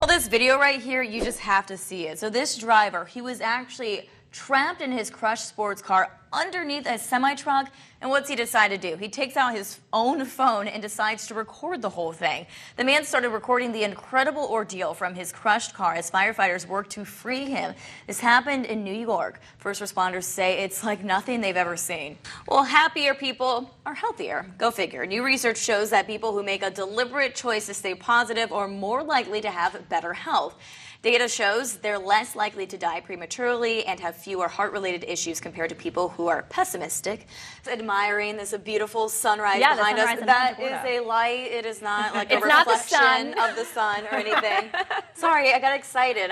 this video right here, you just have to see it. So this driver, he was actually trapped in his crushed sports car underneath a semi-truck, and what's he decide to do? He takes out his own phone and decides to record the whole thing. The man started recording the incredible ordeal from his crushed car as firefighters worked to free him. This happened in New York. First responders say it's like nothing they've ever seen. Well, happier people are healthier. Go figure. New research shows that people who make a deliberate choice to stay positive are more likely to have better health. Data shows they're less likely to die prematurely and have fewer heart-related issues compared to people who are pessimistic. Admiring this beautiful sunrise behind us. That is a light. It is not like a reflection of the sun or anything. Sorry, I got excited.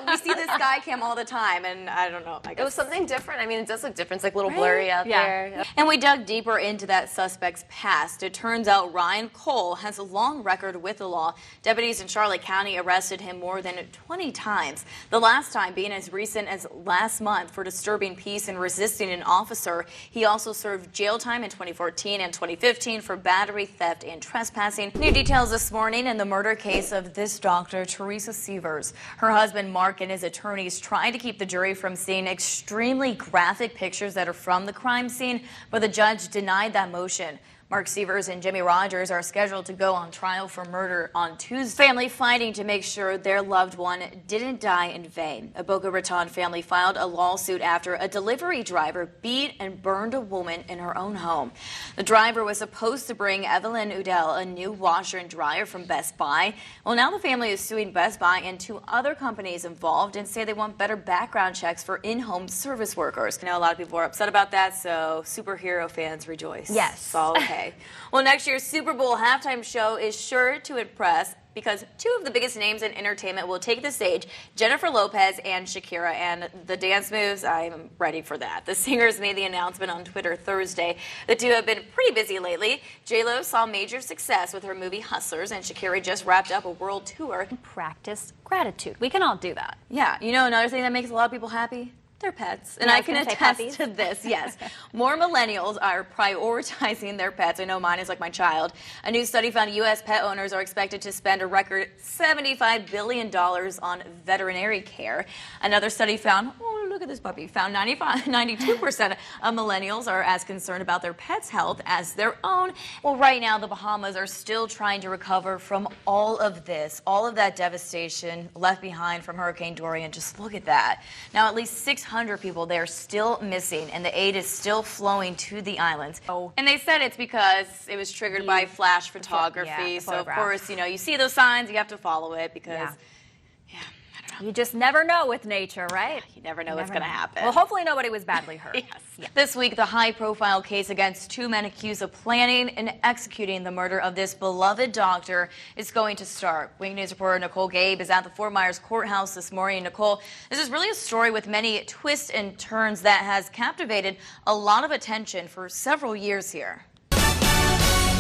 We see this sky cam all the time, and I don't know. It was something different. I mean, it does look different. It's like a little blurry out there. Yeah. And we dug deeper into that suspect's past. It turns out Ryan Cole has a long record with the law. Deputies in Charlotte County arrested him more than 20 times. The last time being as recent as last month for disturbing peace and resisting an officer. He also served jail time in 2014 and 2015 for battery, theft, and trespassing. New details this morning in the murder case of this doctor, Teresa Severs. Her husband, Mark, and his attorneys tried to keep the jury from seeing extremely graphic pictures that are from the crime scene, but the judge denied that motion. Mark Severs and Jimmy Rogers are scheduled to go on trial for murder on Tuesday. Family fighting to make sure their loved one didn't die in vain. A Boca Raton family filed a lawsuit after a delivery driver beat and burned a woman in her own home. The driver was supposed to bring Evelyn Udell a new washer and dryer from Best Buy. Well, now the family is suing Best Buy and two other companies involved and say they want better background checks for in-home service workers. I know a lot of people are upset about that, so superhero fans rejoice. Yes. It's all okay. Well, next year's Super Bowl halftime show is sure to impress because two of the biggest names in entertainment will take the stage, Jennifer Lopez and Shakira, and the dance moves, I'm ready for that. The singers made the announcement on Twitter Thursday. The two have been pretty busy lately. J-Lo saw major success with her movie Hustlers, and Shakira just wrapped up a world tour. Practice gratitude. We can all do that. Yeah, you know another thing that makes a lot of people happy? Their pets. And I can attest to this, yes. More millennials are prioritizing their pets. I know mine is like my child. A new study found U.S. pet owners are expected to spend a record $75 billion on veterinary care. Another study found, oh, look at this puppy, found 92% of millennials are as concerned about their pet's health as their own. Well, right now, the Bahamas are still trying to recover from all of this, all of that devastation left behind from Hurricane Dorian. Just look at that. Now, at least 600 people there still missing, and the aid is still flowing to the islands. Oh. And they said it's because it was triggered by flash photography. So, of course, you know, you see those signs, you have to follow it because, you just never know with nature, right? You never know what's going to happen. Well, hopefully nobody was badly hurt. Yes. This week, the high-profile case against two men accused of planning and executing the murder of this beloved doctor is going to start. Wink News reporter Nicole Gabe is at the Fort Myers courthouse this morning. Nicole, this is really a story with many twists and turns that has captivated a lot of attention for several years here.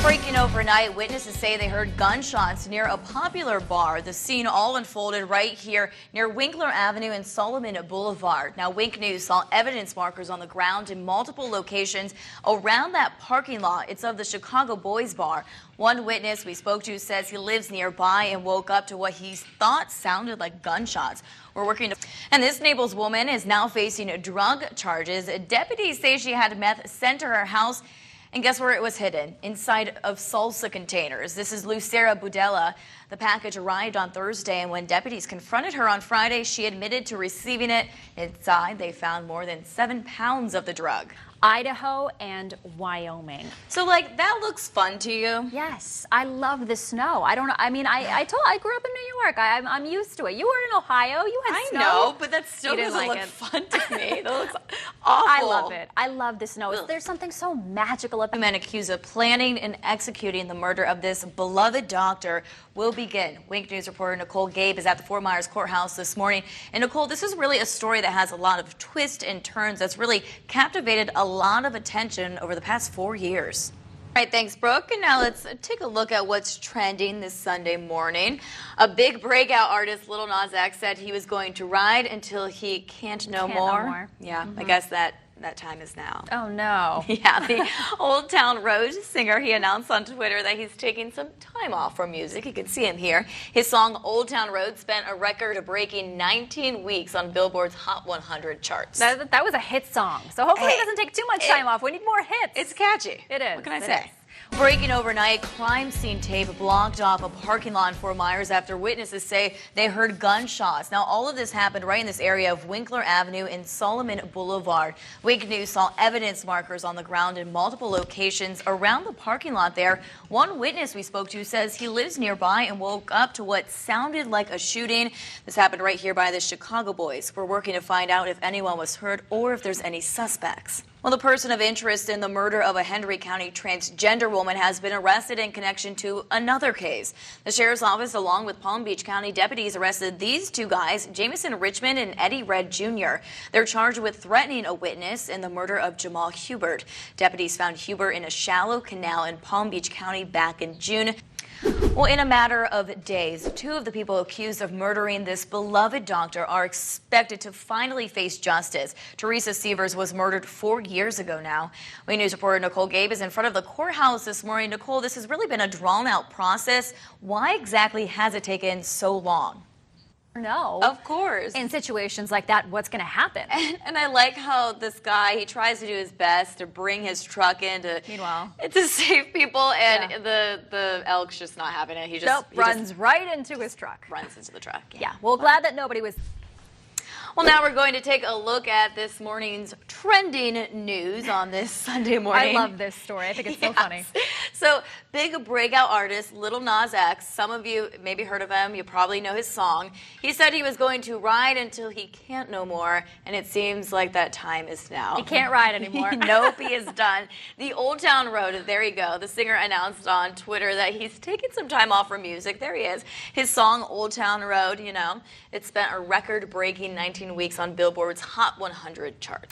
Breaking overnight, witnesses say they heard gunshots near a popular bar. The scene all unfolded right here near Winkler Avenue and Solomon Boulevard. Now, Wink News saw evidence markers on the ground in multiple locations around that parking lot. It's of the Chicago Boys Bar. One witness we spoke to says he lives nearby and woke up to what he thought sounded like gunshots. We're working to... And this Naples woman is now facing drug charges. Deputies say she had meth sent to her house. And guess where it was hidden? Inside of salsa containers. This is Lucera Budella. The package arrived on Thursday, and when deputies confronted her on Friday, she admitted to receiving it. Inside, they found more than 7 pounds of the drug. Idaho and Wyoming. So, like, that looks fun to you? Yes, I love the snow. I don't know. I mean, I grew up in New York. I'm used to it. You were in Ohio. You had snow. I know, but that still doesn't look fun to me. That looks awful. I love it. I love the snow. There's something so magical about it. Men accused of planning and executing the murder of this beloved doctor will begin. Wink News reporter Nicole Gabe is at the Fort Myers courthouse this morning. And Nicole, this is really a story that has a lot of twists and turns that's really captivated a lot of attention over the past 4 years. All right, thanks, Brooke. And now let's take a look at what's trending this Sunday morning. A big breakout artist, Lil Nas X, said he was going to ride until he can't no more. Yeah, I guess that that time is now. Oh, no. Yeah, the Old Town Road singer, he announced on Twitter that he's taking some time off from music. You can see him here. His song Old Town Road spent a record-breaking 19 weeks on Billboard's Hot 100 charts. That was a hit song. So hopefully it doesn't take too much time off. We need more hits. It's catchy. It is. What can I It say? is. Breaking overnight, crime scene tape blocked off a parking lot in Fort Myers after witnesses say they heard gunshots. Now, all of this happened right in this area of Winkler Avenue and Solomon Boulevard. Wake News saw evidence markers on the ground in multiple locations around the parking lot there. One witness we spoke to says he lives nearby and woke up to what sounded like a shooting. This happened right here by the Chicago Boys. We're working to find out if anyone was hurt or if there's any suspects. Well, the person of interest in the murder of a Hendry County transgender woman has been arrested in connection to another case. The sheriff's office, along with Palm Beach County deputies, arrested these two guys, Jameson Richmond and Eddie Red Jr. They're charged with threatening a witness in the murder of Jamal Hubert. Deputies found Hubert in a shallow canal in Palm Beach County back in June. Well, in a matter of days, two of the people accused of murdering this beloved doctor are expected to finally face justice. Teresa Severs was murdered 4 years ago now. Wake News reporter Nicole Gabe is in front of the courthouse this morning. Nicole, this has really been a drawn-out process. Why exactly has it taken so long? No. Of course. In situations like that, what's going to happen? And I like how this guy, he tries to do his best to bring his truck in to save people, and the elk's just not having it. He just runs right into his truck. Runs into the truck. Yeah. Well, glad that nobody was. Well, now we're going to take a look at this morning's trending news on this Sunday morning. I love this story. I think it's so funny. So, big breakout artist Lil Nas X, some of you maybe heard of him, you probably know his song. He said he was going to ride until he can't no more, and it seems like that time is now. He can't ride anymore. Nope, he is done. The Old Town Road, there you go. The singer announced on Twitter that he's taking some time off from music. There he is. His song, Old Town Road, you know, it spent a record-breaking 19 weeks on Billboard's Hot 100 charts.